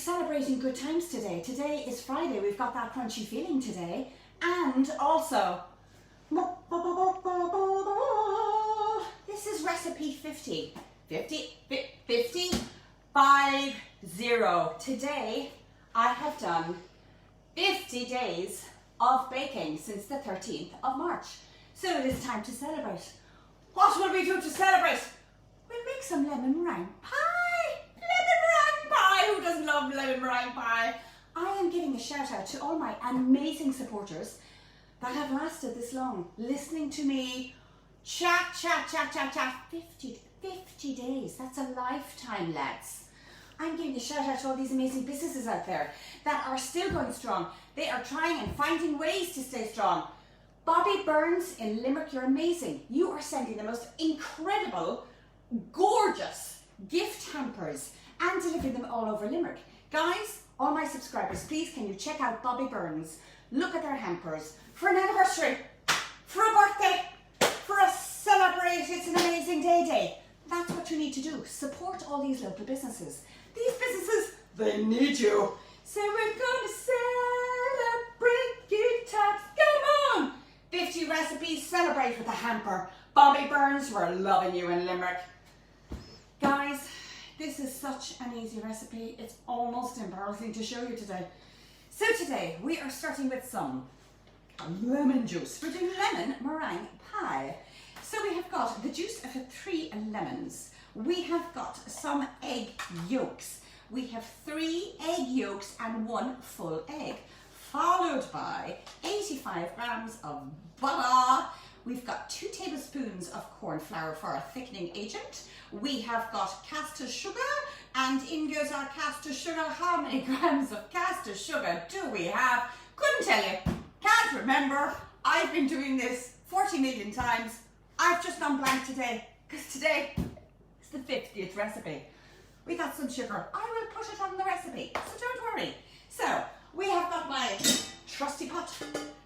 celebrating good times today. Today is Friday. We've got that crunchy feeling today. And also, this is recipe 50. 50. Today, I have done 50 days of baking since the 13th of March. So it is time to celebrate. What will we do to celebrate? We'll make some lemon meringue pie. Lemon meringue pie. Who doesn't love lemon meringue pie? I am giving a shout out to all my amazing supporters that have lasted this long, listening to me chat. 50 days. That's a lifetime, lads. I'm giving a shout out to all these amazing businesses out there that are still going strong. They are trying and finding ways to stay strong. Bobby Burns in Limerick, you're amazing. You are sending the most incredible, gorgeous gift hampers and delivering them all over Limerick. Guys, all my subscribers, please can you check out Bobby Burns. Look at their hampers for an anniversary, for a birthday, for a celebrate, it's an amazing day. That's what you need to do. Support all these local businesses. These businesses, they need you. So we're gonna celebrate you tots. Come on! 50 recipes, celebrate with a hamper. Bobby Burns, we're loving you in Limerick. Guys, this is such an easy recipe. It's almost embarrassing to show you today. So today, we are starting with some lemon juice. We're doing lemon meringue pie. So we have got the juice of 3 lemons. We have got some egg yolks. We have 3 egg yolks and 1 full egg, followed by 85 grams of butter. We've got 2 tablespoons of corn flour for our thickening agent. We have got caster sugar, and in goes our caster sugar. How many grams of caster sugar do we have? Couldn't tell you. Can't remember. I've been doing this 40 million times. I've just gone blank today, because today is the 50th recipe. We got some sugar. I will put it on the recipe, so don't worry. So, we have got my trusty pot.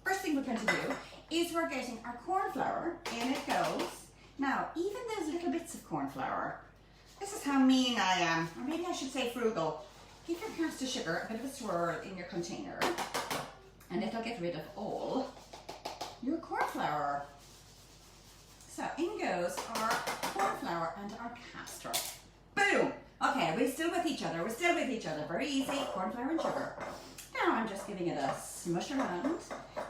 First thing we're going to do is we're getting our corn flour. In it goes. Now, even those little bits of corn flour, this is how mean I am, or maybe I should say frugal. Give your caster sugar a bit of a swirl in your container, and it'll get rid of all your corn flour. So in goes our corn flour and our caster. Boom! Okay, we're still with each other. Very easy, corn flour and sugar. Now I'm just giving it a smush around,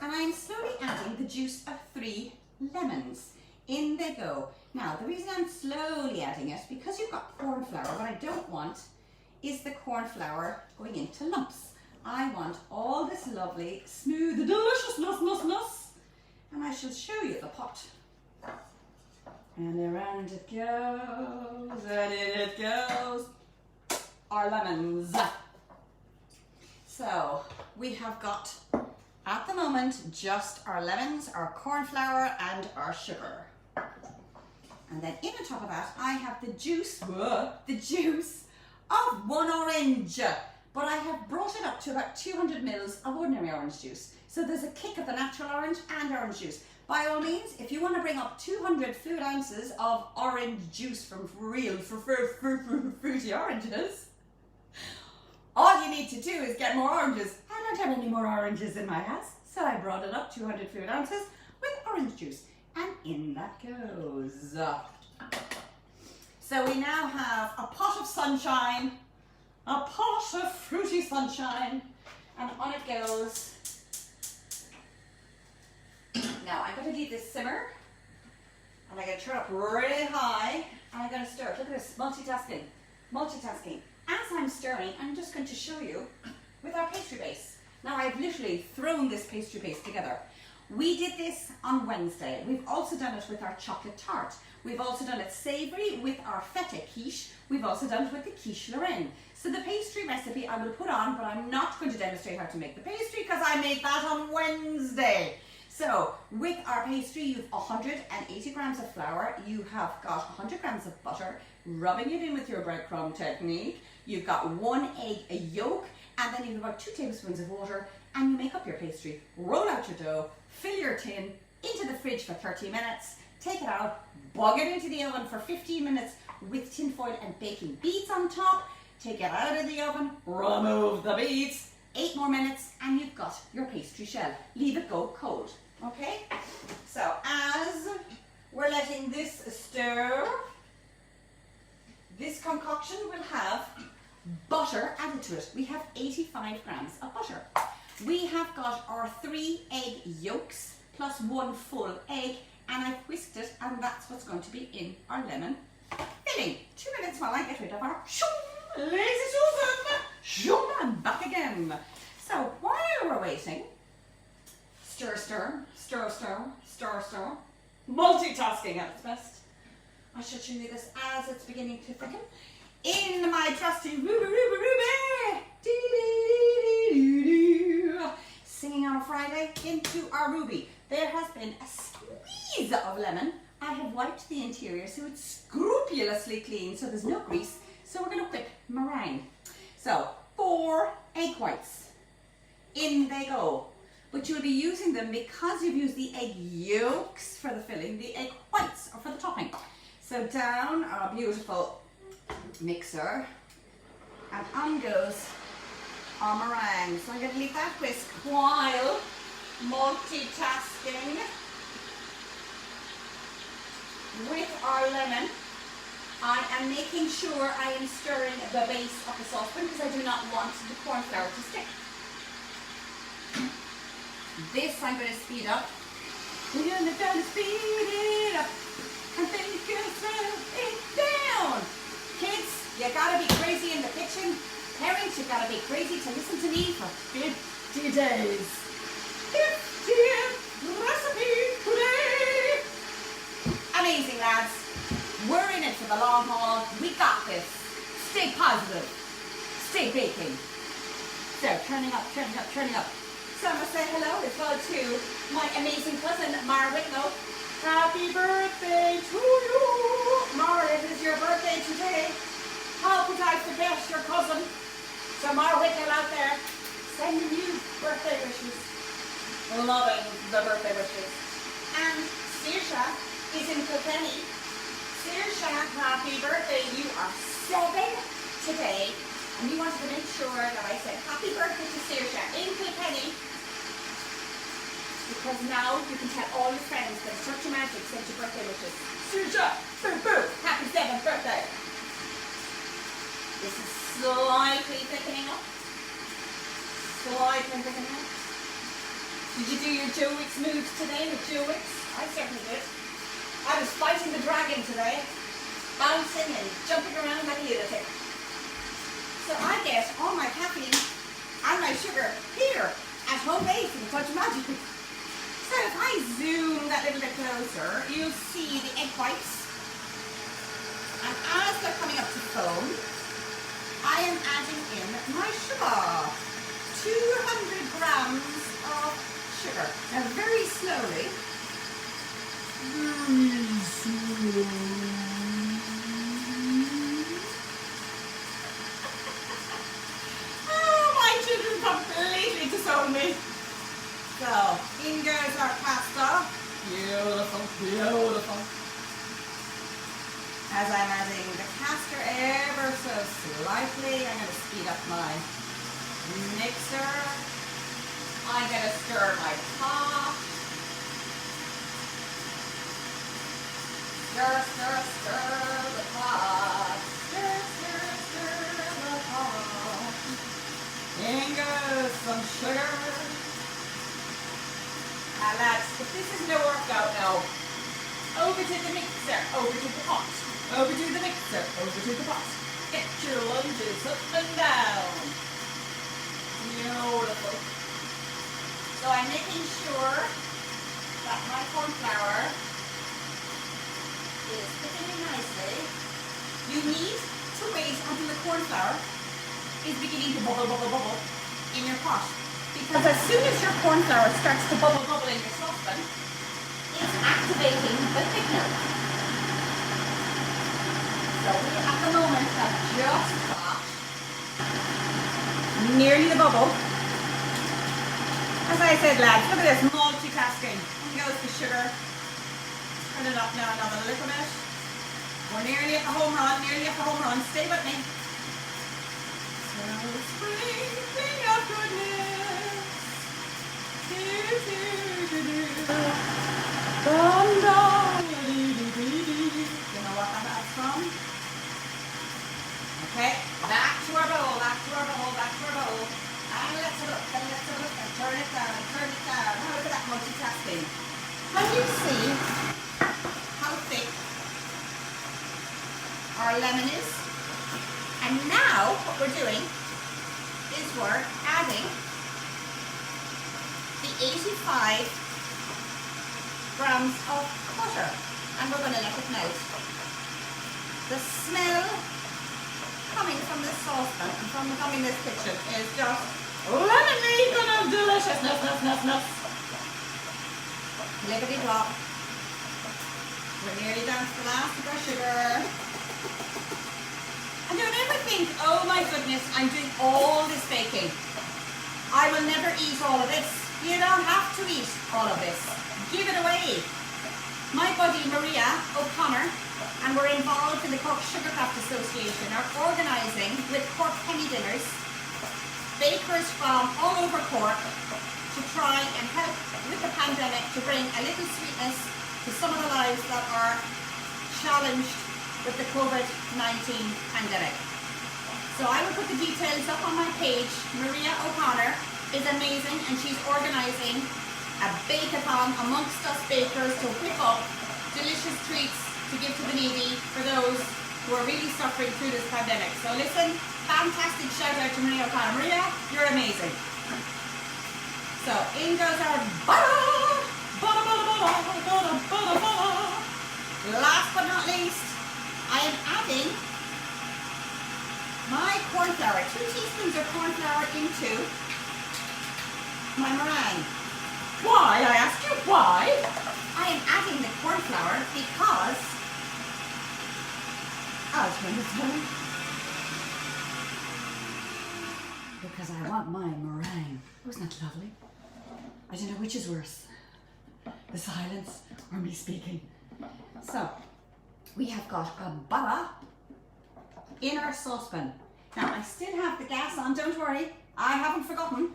and I'm slowly adding the juice of 3 lemons. In they go. Now, the reason I'm slowly adding it, because you've got corn flour, what I don't want is the corn flour going into lumps. I want all this lovely, smooth, deliciousness, and I shall show you the pot. And around it goes, and in it goes, our lemons. So, we have got, at the moment, just our lemons, our corn flour, and our sugar. And then in on top of that, I have the juice of 1 orange. But I have brought it up to about 200 mils of ordinary orange juice. So there's a kick of the natural orange and orange juice. By all means, if you want to bring up 200 fluid ounces of orange juice from real fruity oranges, all you need to do is get more oranges. I don't have any more oranges in my house, so I brought it up 200 fluid ounces with orange juice. And in that goes. So we now have a pot of sunshine, a pot of fruity sunshine, and on it goes. Now I'm going to leave this simmer, and I'm going to turn up really high, and I'm going to stir. Look at this, multitasking. As I'm stirring, I'm just going to show you with our pastry base. Now I've literally thrown this pastry base together. We did this on Wednesday. We've also done it with our chocolate tart. We've also done it savoury with our feta quiche. We've also done it with the quiche Lorraine. So the pastry recipe I will put on, but I'm not going to demonstrate how to make the pastry because I made that on Wednesday. So with our pastry, you've 180 grams of flour. You have got 100 grams of butter, rubbing it in with your breadcrumb technique. You've got 1 egg, a yolk, and then you've about 2 tablespoons of water, and you make up your pastry. Roll out your dough, fill your tin, into the fridge for 30 minutes, take it out, bug it into the oven for 15 minutes with tin foil and baking beads on top. take it out of the oven, remove the beads, 8 more minutes, and you've got your pastry shell. Leave it go cold, okay? So as we're letting this stir, this concoction will have butter added to it. We have 85 grams of butter. We have got our 3 egg yolks plus 1 full egg, and I've whisked it, and that's what's going to be in our lemon filling. 2 minutes while I get rid of our lazy Susan. I'm back again. So while we're waiting, stir, stir, stir, stir, stir, stir. Multitasking at its best. I should show you this as it's beginning to thicken. In my trusty ruby, singing on a Friday into our ruby. There has been a squeeze of lemon. I have wiped the interior so it's scrupulously clean, so there's no grease. So we're going to whip meringue. So 4 egg whites. In they go. But you'll be using them because you've used the egg yolks for the filling, the egg whites are for the topping. So down our beautiful mixer, and on goes our meringue. So I'm going to leave that whisk while multitasking with our lemon. I am making sure I am stirring the base of the saucepan because I do not want the corn flour to stick. This I'm going to speed up. We're going to speed it up and then you can slow it down. Kids, you gotta be crazy in the kitchen. Parents, you gotta be crazy to listen to me for 50 days. 50th recipe today. Amazing, lads. We're in it for the long haul. We got this. Stay positive. Stay baking. So, turning up, turning up, turning up. So I'm going to say hello as well to my amazing cousin, Mara Whitlow. Happy birthday to you! Mara, it is your birthday today. How could I forget your cousin? So Mara Whitlow out there, sending you birthday wishes. Loving the birthday wishes. And Saoirse is in Kilkenny. Saoirse, happy birthday. You are 7 today. And we wanted to make sure that I said happy birthday to Saoirse in Kilkenny, because now you can tell all your friends that Church of Magic sent you birthday wishes. Saoirse, boo boo, happy 7th birthday. This is slightly thickening up. Slightly thickening up. Did you do your Joe Wicks moves today with Joe Wicks? I certainly did. I was fighting the dragon today, bouncing and jumping around like a lunatic. So I get all my caffeine and my sugar here at home base in Touch of Magic. So if I zoom that little bit closer, you'll see the egg whites. And as they're coming up to foam, I am adding in my sugar. 200 grams of sugar. Now very slowly. Very slowly. Completely disown me. So, in goes our pasta. Beautiful, beautiful. As I'm adding the caster ever so slightly, I'm going to speed up my mixer. I'm going to stir my pot. Stir, stir, stir the pot. Stir, stir, stir the pot. In goes some sugar. Now lads, if this isn't a workout now, over to the mixer, over to the pot, over to the mixer, over to the pot. Get your lunges up and down. Beautiful. So I'm making sure that my corn flour is thickening nicely. You need to wait until the corn flour is beginning to bubble, bubble, bubble in your pot. Because as soon as your corn flour starts to bubble, bubble in your saucepan, it's activating the thickener. So we at the moment have just got nearly the bubble. As I said, lads, look at this multitasking. And goes the sugar. Turn it up now another little bit. We're nearly at the home run, nearly at the home run. Stay with me. our lemon is. And now what we're doing is we're adding the 85 grams of butter, and we're going to let it melt. The smell coming from this saucepan and from this kitchen is just lemony kind of deliciousness. Lickety plop. We're nearly down to the last of our sugar. And don't ever think, oh my goodness, I'm doing all this baking. I will never eat all of this. You don't have to eat all of this. Give it away. My buddy Maria O'Connor, and we're involved in the Cork Sugarcraft Association, are organising with Cork Penny Dinners bakers from all over Cork to try and help with the pandemic to bring a little sweetness to some of the lives that are challenged with the COVID-19 pandemic. So I will put the details up on my page. Maria O'Connor is amazing, and she's organising a bake-a-thon amongst us bakers to whip up delicious treats to give to the needy for those who are really suffering through this pandemic. So listen, fantastic shout out to Maria O'Connor. Maria, you're amazing. So in goes our butter. Last but not least, I am adding my corn flour, 2 teaspoons of corn flour into my meringue. Why? I asked you why? I am adding the corn flour because I'll turn this on. Because I want my meringue. Wasn't that lovely? I don't know which is worse, the silence or me speaking. So we have got a butter in our saucepan. Now I still have the gas on, don't worry, I haven't forgotten.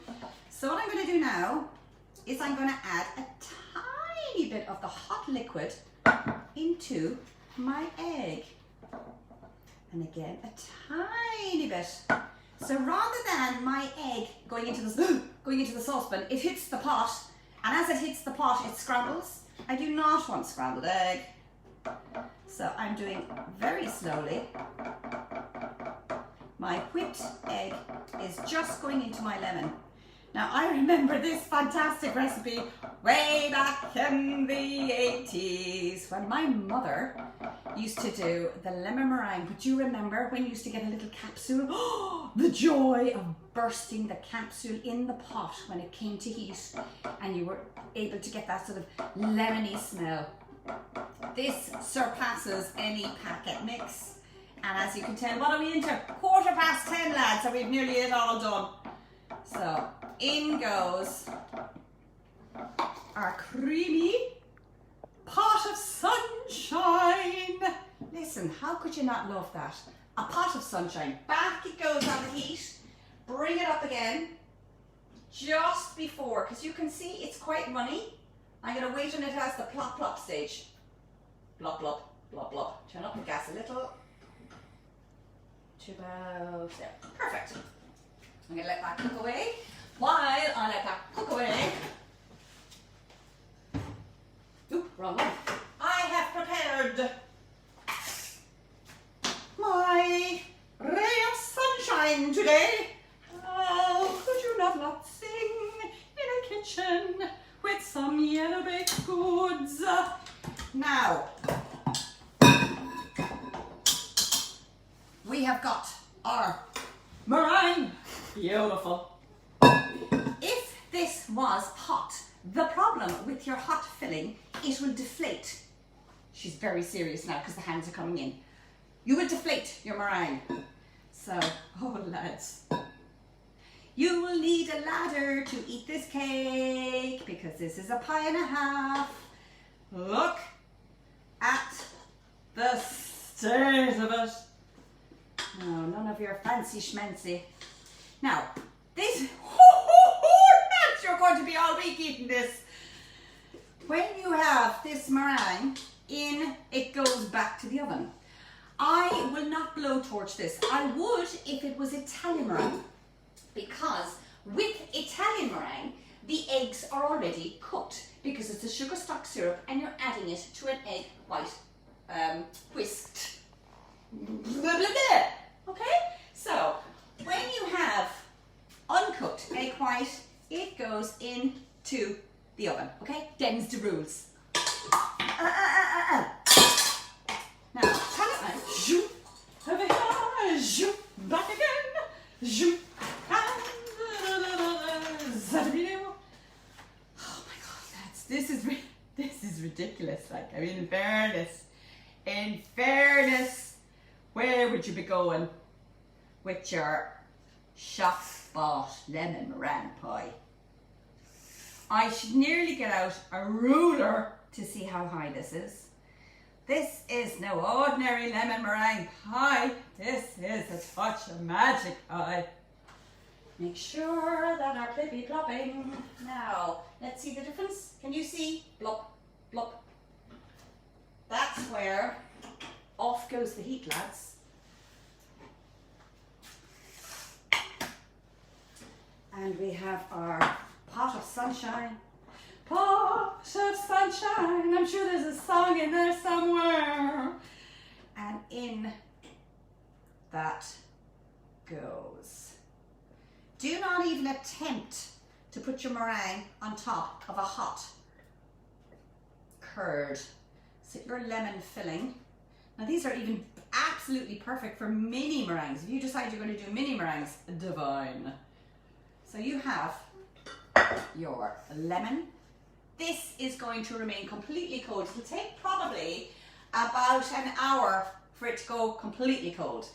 So what I'm going to do now is I'm going to add a tiny bit of the hot liquid into my egg. And again, a tiny bit. So rather than my egg going into the saucepan, it hits the pot, and as it hits the pot, it scrambles. I do not want scrambled egg. So I'm doing very slowly. My whipped egg is just going into my lemon. Now I remember this fantastic recipe way back in the 80s when my mother used to do the lemon meringue. But you remember when you used to get a little capsule? Oh, the joy of bursting the capsule in the pot when it came to heat, and you were able to get that sort of lemony smell. This surpasses any packet mix. And as you can tell, what are we into? 10:15, lads, so we've nearly it all done. So in goes our creamy pot of sunshine. Listen, how could you not love that? A pot of sunshine. Back it goes on the heat. Bring it up again just before, because you can see it's quite runny. I'm going to wait until it has the plop plop stage. Plop plop plop plop. Turn up the gas a little to about there. Perfect. I'm going to let that cook away. While I let that cook away, oop, wrong one. I have prepared my ray of sunshine today. How could you not sing in a kitchen with some yellow baked goods? Now, we have got our meringue. Beautiful. If this was hot, the problem with your hot filling, it will deflate. She's very serious now because the hands are coming in. You will deflate your meringue. So, oh lads, you will need a ladder to eat this cake because this is a pie and a half. Look at the state of it. No, none of your fancy schmancy. Now, this, lads, you're going to be all week eating this. When you have this meringue in, it goes back to the oven. I will not blowtorch this. I would if it was Italian meringue, because with Italian meringue, the eggs are already cooked because it's a sugar stock syrup and you're adding it to an egg white whisked. blah, blah, blah. Okay? So, when you have uncooked egg white, it goes into the oven. Okay? Them's the rules. Now, zoom, zoom, back again, zoom, oh my God, this is ridiculous. Like, I mean, in fairness, where would you be going with your shop-bought lemon meringue pie? I should nearly get out a ruler to see how high this is. This is no ordinary lemon meringue pie. This is a touch of magic pie. Make sure that our plippy plopping. Now, let's see the difference. Can you see? Blop, blop. That's where off goes the heat, lads. And we have our pot of sunshine. Pot of sunshine. I'm sure there's a song in there somewhere. And in that goes. Do not even attempt to put your meringue on top of a hot curd. Sit your lemon filling. Now these are even absolutely perfect for mini meringues. If you decide you're going to do mini meringues, divine. So you have your lemon. This is going to remain completely cold. It'll take probably about an hour for it to go completely cold.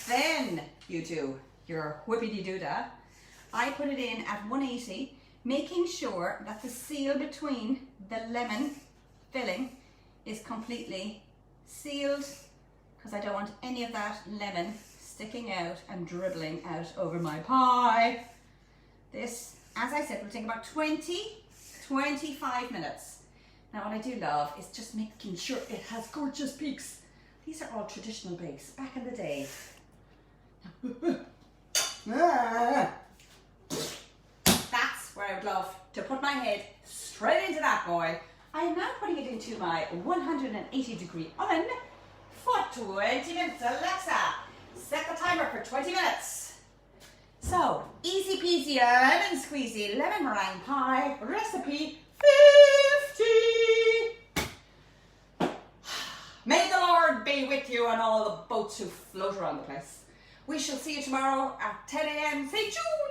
Then you do your whippity-doo-dah. I put it in at 180, making sure that the seal between the lemon filling is completely sealed, because I don't want any of that lemon sticking out and dribbling out over my pie. This, as I said, will take about 20-25 minutes. Now what I do love is just making sure it has gorgeous peaks. These are all traditional bakes back in the day. That's where I would love to put my head straight into that boy. I am now putting it into my 180-degree oven for 20 minutes. Alexa, set the timer for 20 minutes. So, easy peasy lemon squeezy lemon meringue pie, recipe 50. May the Lord be with you on all the boats who float around the place. We shall see you tomorrow at 10 a.m. Say Julie!